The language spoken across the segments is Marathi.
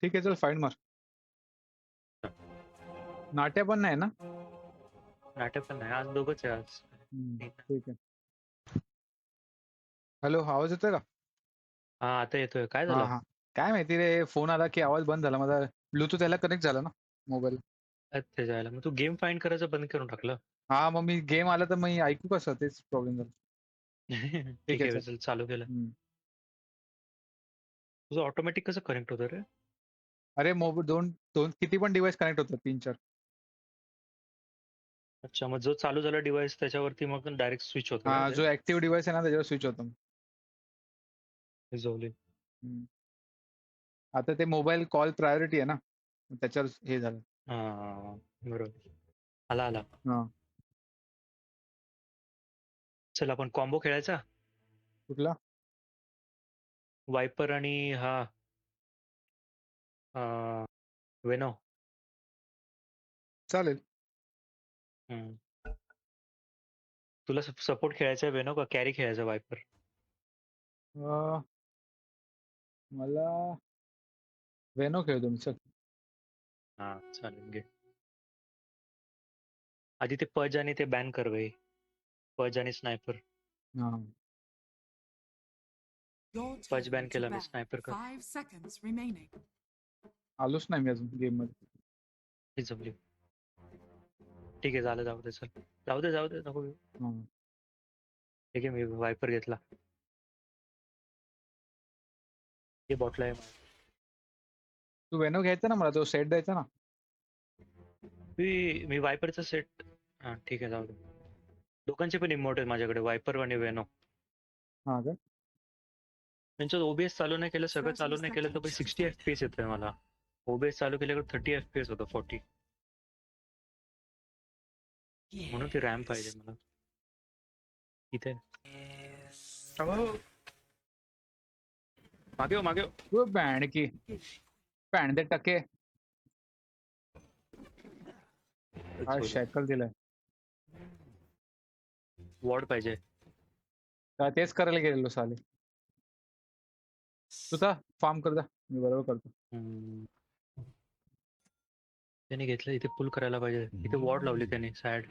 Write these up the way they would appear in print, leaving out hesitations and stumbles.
ठीक आहे, चल फाईंड मार. नाट्या पण नाही ना? नाटक पण नाही, आज दोघंच आहे आज. ठीक आहे. हॅलो, आवाज येतोय का? हा आता येतोय. काय हा झालं? हा. काय माहिती रे, फोन आला की आवाज बंद झाला. माझा ब्लूटूथ याला कनेक्ट झाला ना मोबाईल. अच्छा जायला मग तू गेम फाइंड करायचं बंद करून टाकलं. हा, मग मी गेम आला तर मी ऐकू कसं, तेच प्रॉब्लेम झाला. ठीक ठीक आहे, आहे चल. चल चालू केलं. तुझं ऑटोमॅटिक कसं कनेक्ट होतं रे? अरे मोबाईल दोन दोन किती पण डिव्हाइस कनेक्ट होतात, 3-4. अच्छा मग जो चालू झाला डिव्हाइस त्याच्यावरती मग डायरेक्ट स्विच होतं हा, का जो ते? ऍक्टिव्ह डिव्हाइस आहे ना त्याच्यावर स्विच होतो. झोली. आता ते मोबाईल कॉल प्रायोरिटी आहे ना, त्याच्यावर हे झालं. हा बरोबर. आला आला. हा. चल आपण कॉम्बो खेळायचा. कुठला? वायपर आणि हा वेनो. चालेल. तुला सपोर्ट खेळायचा वेनो का कॅरी खेळायचा वायपर? अं, मला वेनो खेळतो मी, चल. हा चालेल घे. आधी ते पज आणि ते बॅन कर भाई. पज आणि स्नायपर. हा. पज बॅन केला मी, स्नायपर कर. आलोच नाही मी अजून गेम मध्ये. ही जमली. ठीक आहे झालं, जाऊ दे चल. जाऊ दे जाऊ दे नको घेऊ. हा. ठीक आहे मी वायपर घेतला. हे बॉटला आहे. तू वेनो घ्यायचा ना, मला तो सेट द्यायचा ना. मी वायपरचा सेट. हा ठीक आहे जाऊ दे. दोघांचे पण इमोट आहेत माझ्याकडे, वायपर आणि वेनो. हा का? त्यांच्यात ओबीएस चालू नाही केलं, सगळं चालू नाही केलं तर पण 60 FPS येतोय मला. ओबीएस चालू केल्यावर 30 FPS होतं, 40. म्हणून ती रॅम पाहिजे मला. इथे मागे हो मागे हो. तू बँड की बँड दे टके. हा, शॅकल दिलाय. वॉर्ड पाहिजे. तेच करायला गेलेलो साले. तू तर फार्म कर जा, मी बरोबर करतो. त्याने घेतलं, इथे पुल करायला पाहिजे. इथे वॉर्ड लावली त्याने साइड.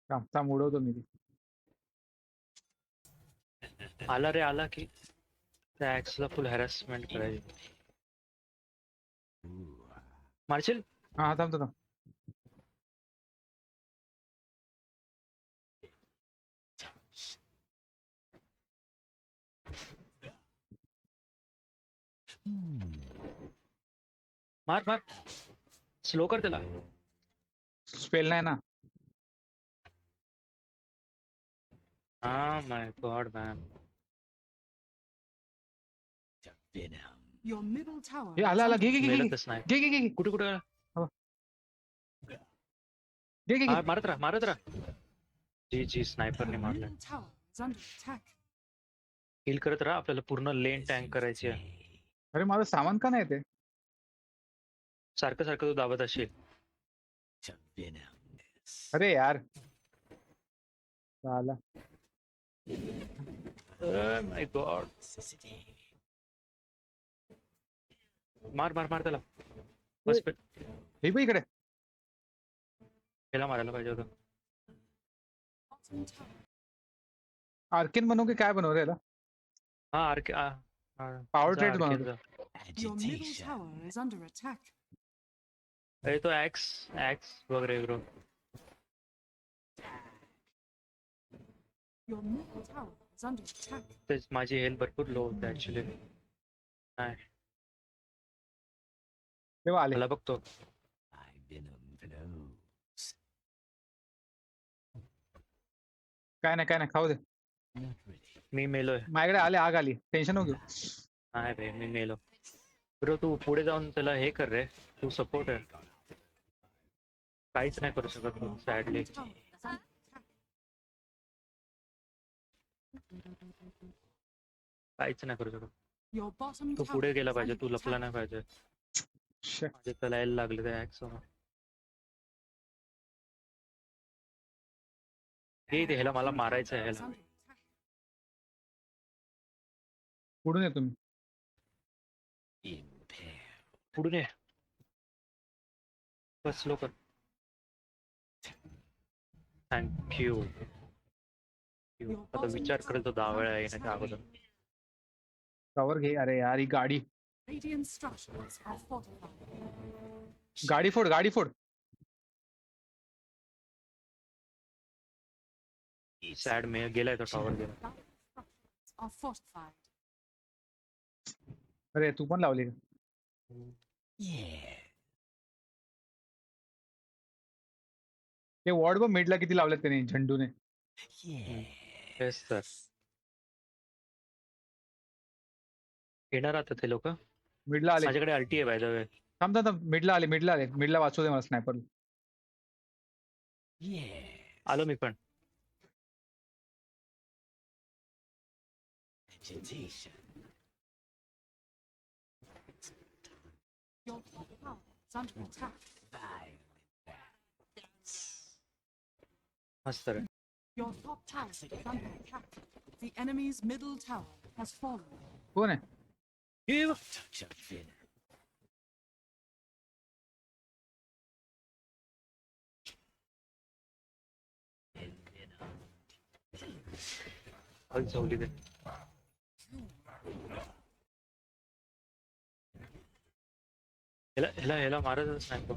थांब उडवतो मी ती. आला रे आला की त्या ऍक्सला फुल हॅरॅसमेंट करायची. मारशील? हा, थांब. मार मार, स्लो कर त्याला. स्पेल नाही ना. हा माय गॉड मॅन. हे आला घे घे घे घे मेलतच नाही. घे घे घे घे कुठे कुठे हो. घे घे घे. मारत राहा. जी जी स्नायपरने मारलं. हिल करत राहा, आपल्याला पूर्ण लेन टँक करायची आहे. अरे माझं सामान का नाही ते? सारखं सारखं तू दाबत असेल. अरे यार, आला. माय गॉड. मार त्याला. बस हे बघ इकडे. त्याला मारायला पाहिजे होतं. आर्किन बनवू की काय बनवू रे याला? हा आर्के पॉवर ट्रेड आर्केन बनवतो. अरे तो ऍक्स वगैरे ब्रो. तेच माझी हेल्थ भरपूर लो होते ऍक्च्युली. नाही तेव्हा आले. मला बघतो. काय नाही खाऊ दे. मी मेलोय. माझ्याकडे आग आली, टेन्शन नको घेऊ. नाही भाई मी मेलो. ब्रो तू पुढे जाऊन त्याला हे कर रे. तू सपोर्ट आहे. काहीच नाही करू शकत तू सॅडली. काहीच नाही करू शकत. तू पुढे गेला पाहिजे, तू लपला नाही पाहिजे. माझे त्याला यायला लागले त्या ऍक्स. हे ह्याला मला मारायचं आहे ह्याला. पुढून येतो मी. पुढून ये. बस लवकर. थँक्यू. आता विचार करेल तो 10 वेळा येण्याच्या अगोदर. कवर घे. अरे यार ही गाडी Radiant structures are fortified. गाडी फोड गाडी फोड. सॅड मे गेलाय तो टॉवर गेला. Dire structures are fortified. अरे तू पण लावली का? ते वॉर्ड बघ मिडला किती लावलेत त्याने झंडूने. तेच तर. येणार आता ते लोक. मिडला आले. माझ्याकडे अल्टी आहे बाय द वे. थांब थांब थांब. मिडला आले मिडला आले. मिडला वाचू दे मला स्नायपर. आलो मी पण. Your top tower is under attack. मस्त रे. Your top tower is under attack. The enemy's middle tower has fallen. कोण आहे? झोली दे. ह्याला मारतच नाही तो.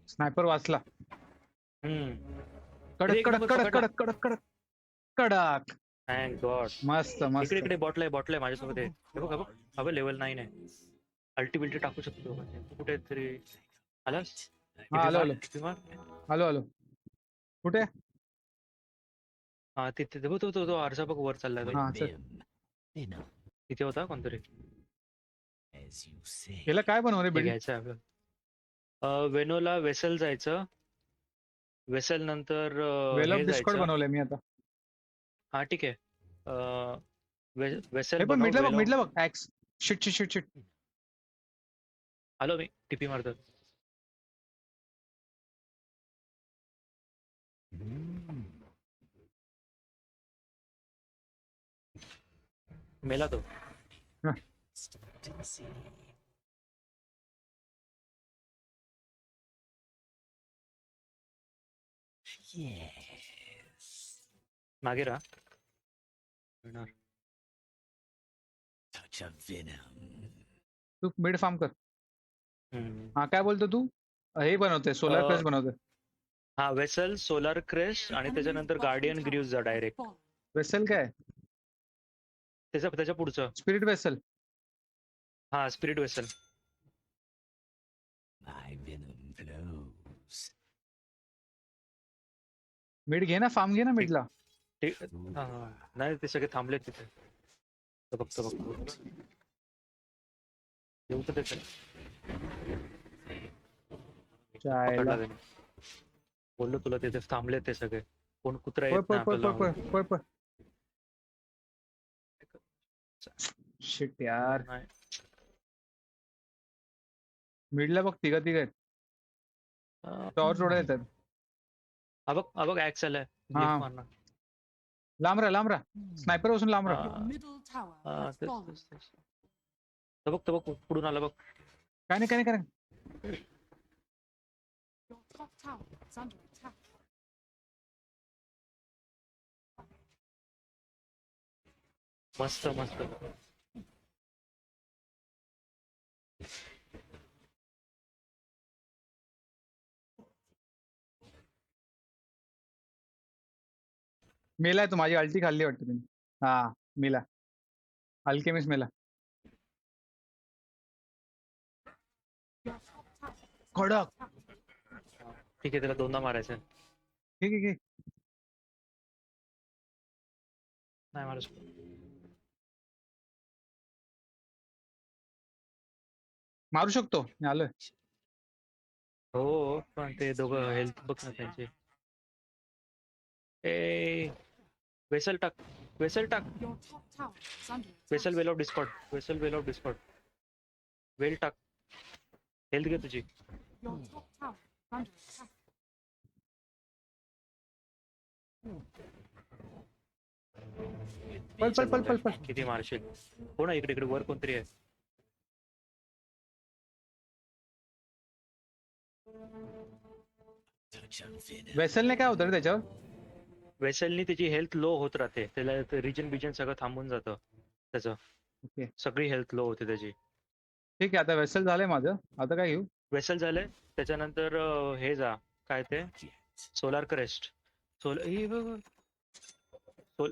स्नायपर वाचला. कडक एक कडक नंबर कडक पकडला. कडक कडक कडक कडक. Thank God. मस्त मस्त. इकडे बॉटल आहे माझ्यासोबत आहे. हे बघ हवं लेवल 9 आहे. अल्टिबिलिटी टाकू शकतो. कुठे तरी आलास. हा आलो आलो आलो आलो. कुठे? हा तिथे तो आरसा बघ वर चाललाय तो. हा चल. तिथे होता कोणतरी. याला काय बनवलं हे बिल्ड? घ्यायचं आहे आपलं. वेनोला वेसल जायचं. वेसल नंतर वेल ऑफ हे डिस्कॉर्ड जायचं. बनवलंय मी आता. हा ठीक आहे. वेसल हे पण मिडला बघ बनव. मिडला बघ. X. Shit shit shit shit. आलो मी टीपी मारतो. मेला तो. मागे राहा. येणार. तू मिड फार्म कर. हम्म. हा काय बोलतो तू? हे बनवतोय सोलर अं, प्रेस बनवतोय. हा वेसल सोलार क्रेश आणि त्याच्यानंतर गार्डियन ग्रीव्स जा डायरेक्ट. वेसल काय? त्याच्या पुढचं. Spirit vessel. हा स्पिरिट वेसल. मिड घे ना फार्म घे ना मिडला. नाही ते सगळे थांबलेत तिथे. बघतो येऊ तर त्याचं. चायला. बोललो तुला तिथे थांबलेत ते सगळे. कोण कुत्रा पळ येत पळ नाही पळ पळ आपल्याला. पळ पळ पळ. शिट यार. नाही. मिडला बघ तिघ आहेत. टॉवर जोडा येतात. हा बघ ऍक्स आलाय. हा. लिफ्ट मारणार. लांब राहा. स्नायपर बसून लांब राहा. Your middle tower हा, has तेच, fallen. तेच, तेच. तो बघ पुढून आला बघ. काय नाही. Your top tower is under attack. मस्त मस्त. मेलाय तू. माझी अल्टी खाल्ली वाटतं तुम्ही. हा मेला. अल्केमिस्ट मेला. Your top tower is under कडक. attack. ठीक आहे त्याला दोनदा मारायचं. ठीक आहे. नाही मारू. मारू शकतो. मी आलोय. हो पण ते दोघं हेल्थ बघ ना त्यांचे. ए वेसल टाक. Your top tower is under attack. Vessel well of discord. Well टाक. हेल्थ घे तुझी. Your top tower is under attack. पल पल पल पल पल. किती मारशील? हो ना, इकडे इकडे वर कोणतरी आहे. वेसलने काय होतं रे त्याच्यावर? वेसलनी त्याची हेल्थ लो होत राहते, त्याला रिजन बिजन सगळं थांबून जातं त्याचं. ओके सगळी हेल्थ लो होते त्याची. ठीक आहे, आता वेसल झालंय माझं. आता काय घेऊ? वेसल झालंय. त्याच्यानंतर हे जा, काय ते सोलार क्रेस्ट.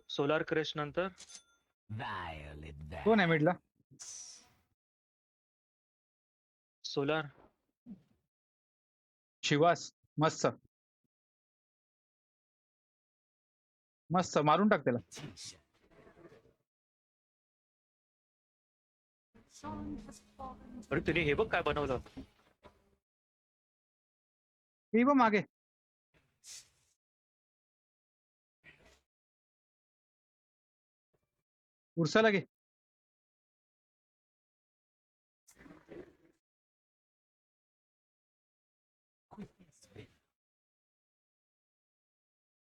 सोलार क्रेस्ट नंतर कोण आहे मिडला? सोलार शिवास. मस्त मस्त मारून टाक त्याला. Sean has fallen to अरे तिने हे बघ काय बनवलं. मी बघ मागे. उरसाला घे.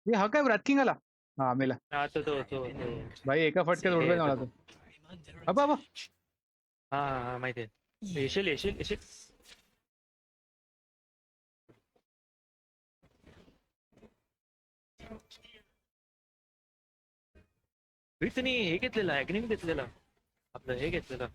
हे हा काय रॅटकिंग आला. हा मेला. आता तो भाई एका फटक्यात उडवेल मला तो. अबा अबा. हा हा हा, माहिती आहे. येशील येशील येशील. त्यांनी हे घेतलेलं ॲग्निम घेतलेलं, आपलं हे घेतलेलं.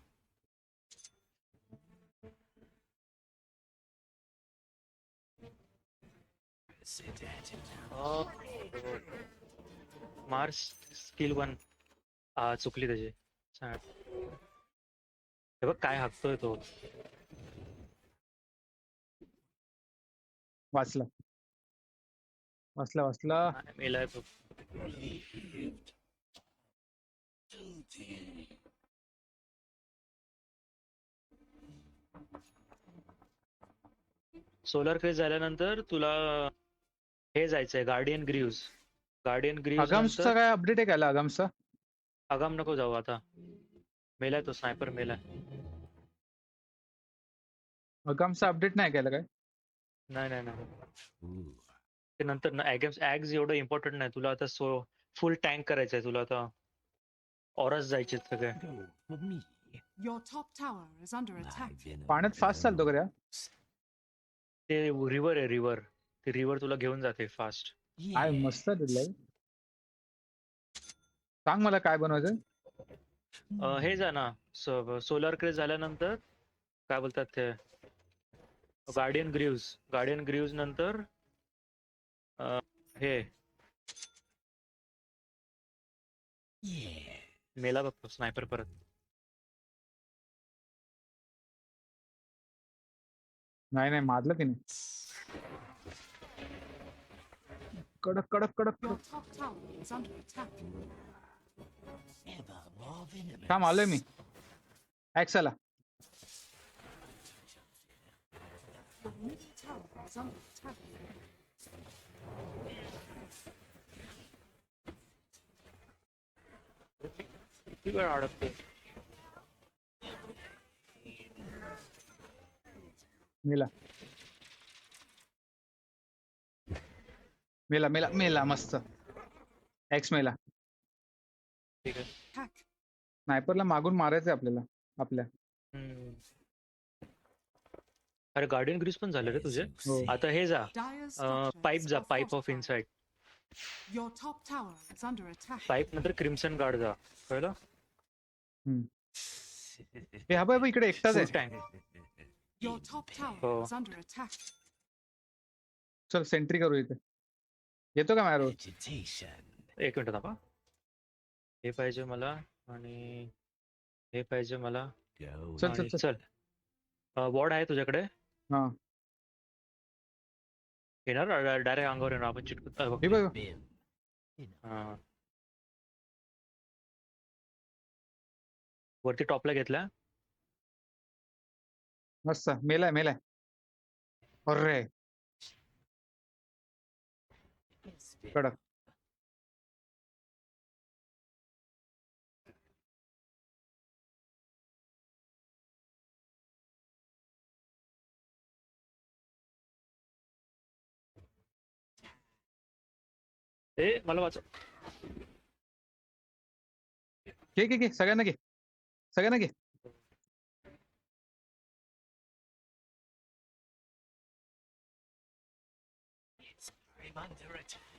मार्स स्किल 1 चुकली त्याची. हे बघ काय हाकतोय तो. वाचला वाचला वाचला. मेलाय तो. सोलर क्रेज झाल्यानंतर तुला हे जायचंय गार्डियन ग्रीव्स. गार्डियन ग्रीव्स अगाम्सचा नंतर काय अपडेट आहे काय अगाम्सचा? आगाम नको जाऊ आता. मेलाय तो, स्नायपर मेलाय. अगाम्सचा अपडेट नाही केला काय? नाही नाही नाही, ते नंतर ना ॲग्स एवढं इम्पॉर्टंट नाही तुला आता. फुल टँक करायचंय तुला आता. ऑरस जायचे सगळे. your top tower is under attack. पाण्यात फास्ट चालतो का रे हा? ते रिव्हर आहे रिव्हर. ते रिव्हर तुला घेऊन जाते फास्ट. काय मस्त दिलंय. सांग मला काय बनवायचं. हे जा ना, सोलर क्रेज झाल्यानंतर काय बोलतात ते, गार्डियन ग्रीव्स नंतर हे मेला बघतो स्नायपर परत. नाही नाही मारलं की नाही. कडक कडक कडक Your कडक. top tower is under attack. थांब आलोय मी. ऍक्स आला. Your middle tower is under attack. किती वेळ अडकतो. मेला मेला मेला मेला मस्त. एक्स मेला. ठीक आहे. Attack. स्नायपरला मागून मारायचंय आपल्याला आपल्या. अरे गार्डियन ग्रीव्स पण झाले रे तुझे. हो. आता हे जा, Dire structures पाईप जा, are pipe of fortified. Inside. Your top tower is under attack. Pipe नंतर क्रिम्सन गार्ड जा, कळलं. हे हा बाई इकडे एकटाच फुल आहे. Tank. Your top tower Oh. is under attack. चल सेंट्री करू इथे. येतो का मॅरो? एक मिनिट थांबा. हे पाहिजे मला आणि हे पाहिजे मला. चल चल आणि चल. चल वॉर्ड आहे तुझ्याकडे. हा येणार डायरेक्ट अंगावर येणार आपण चिटकत. हे बघ. हा, वरती टॉपला घेतला. मस्त मेलाय मेलाय. अरे कडक. ए मला वाचव. घे सगळ्यांना घे. सगळ्यांना घे.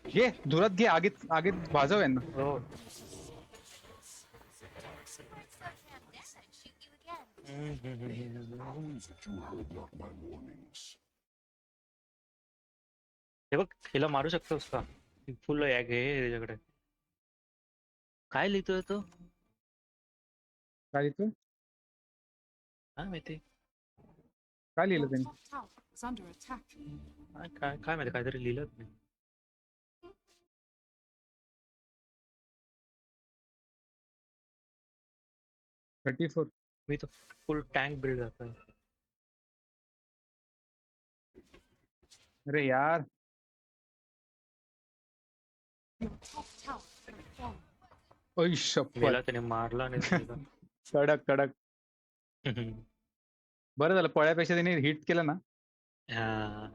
घे धुरात घे, आगीत आगीत भाजव यांना. हो. हे बघ हिला मारू शकतोस का? फुल ॲग आहे त्याच्याकडे. काय लिहितोय तो? काय लिहितोय? काय माहिती. काय लिहिलं Your त्यांनी? top tower is under attack. काय काय माहिती काहीतरी लिहिलं नाही. $34. मी तर फुल टँक बिल्ड करतोय. अरे यार. Your top tower has fallen. ओय शपथ. मेला त्याने मारला नाही तिला. कडक कडक. बरं झालं, पळ्यापेक्षा त्यांनी हिट केलं ना. हा.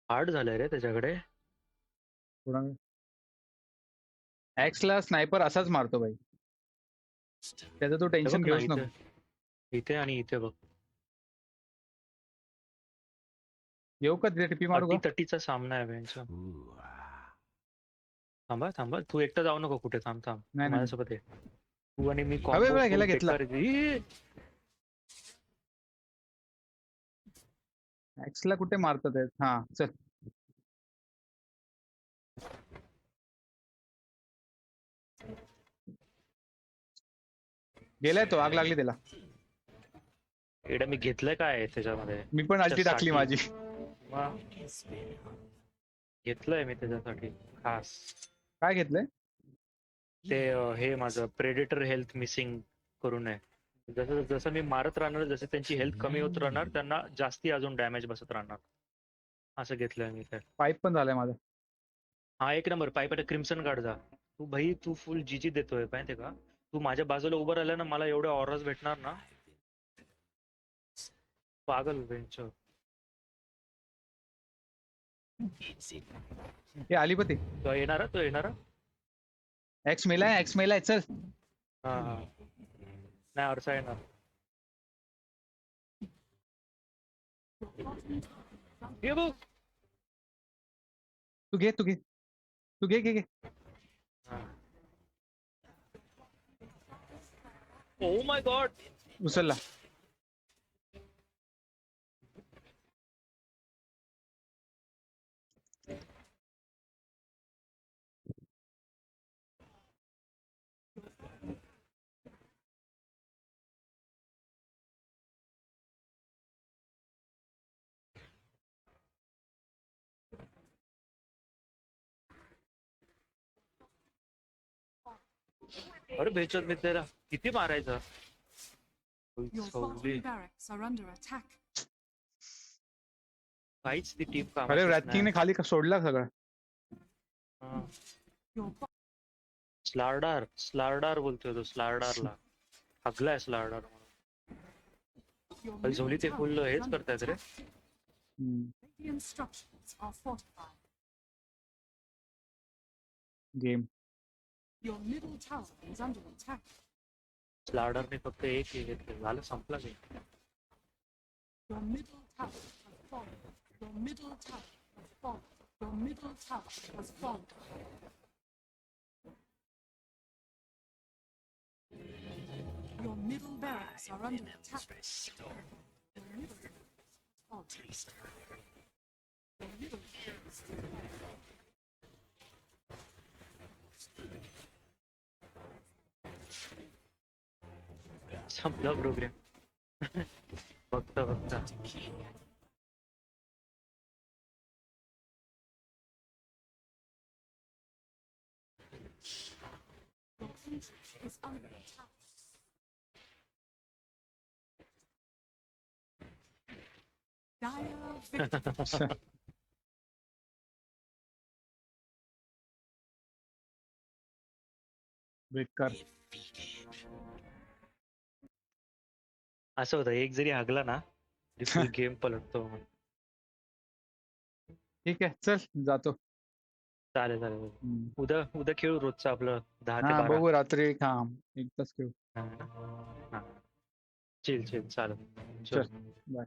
हार्ड झालंय रे त्याच्याकडे. थोडा ला स्नायपर असाच मारतो भाई. त्याचं तो हे टेन्शन बघ ना घेऊच नको. इथे आणि इथे बघ. येऊ का तिथे टिपी मारू का? तटीचा सामना आहे यांचा. थांबा थांबा तू एकटा जाऊ नको कुठे. थांब थांब नाही, नाही. माझ्यासोबत ये. तू आणि मी अबे, combo गेला full घेतला. बेकार आहे. ला कुठे मारतात आहेत? हा चल. गेलाय तो, आग लागली त्याला. एवढं मी घेतलंय काय त्याच्यामध्ये. मी पण अल्टी टाकली माझी. मग घेतलंय मी त्याच्यासाठी खास. काय घेतलंय? ते हे माझं प्रेडेटर हेल्थ मिसिंग करू नये. जसं जसं मी मारत राहणार जसं त्यांची हेल्थ कमी होत राहणार त्यांना जास्ती अजून डॅमेज बसत राहणार. असं घेतलंय मी ते. पाईप पण झालाय माझा. हा एक नंबर पाईप आहे. क्रिम्सन गार्ड जा. तू भाई तू फुल जीजी देतोय माहितीये का. तू माझ्या बाजूला उभं राहिला ना मला एवढे ऑरर्स भेटणार ना. पागल बेंच. हे आलीपती. तो येणारा एक्स मेलाय चल. हा हा. नाही अडसा येणार. हे बघ. तू घे. Oh my God. उचलला. अरे बेचत मी त्याला किती मारायचं. Your सवली. bottom barracks are under attack. काहीच ती टीम अरे कामाचीच रॅटकिंगने नाही. खाली सोडला सगळं. हा. Your स्लार्डार बोलतोय तो. स्लार्डारला हगलाय स्लार्डार. your झोली middle ते tower फुल is हेच under करतायत रे. attack. Radiant structures are fortified. Game. Your middle tower is under attack. स्लार्डारने फक्त एक हे घेतलं झालं संपला game. Your middle tower has fallen. Your middle tower has fallen. Your middle tower has fallen. Your middle barracks are under attack. Your middle barracks has fallen. Your middle barracks संपला प्रोग्राम. बघता your country is under attack. Dire victory. बेकार. असं होतं एक जरी हागला ना फुल गेम पलटतो. ठीक आहे चल जातो. चालेल चालेल. हम्म. उद्या उद्या खेळू रोजचं आपलं 10 ते हा 12. बघू रात्री हा एक तास खेळू. हा. हा. चिल चिल चालेल. चल चल. बाय.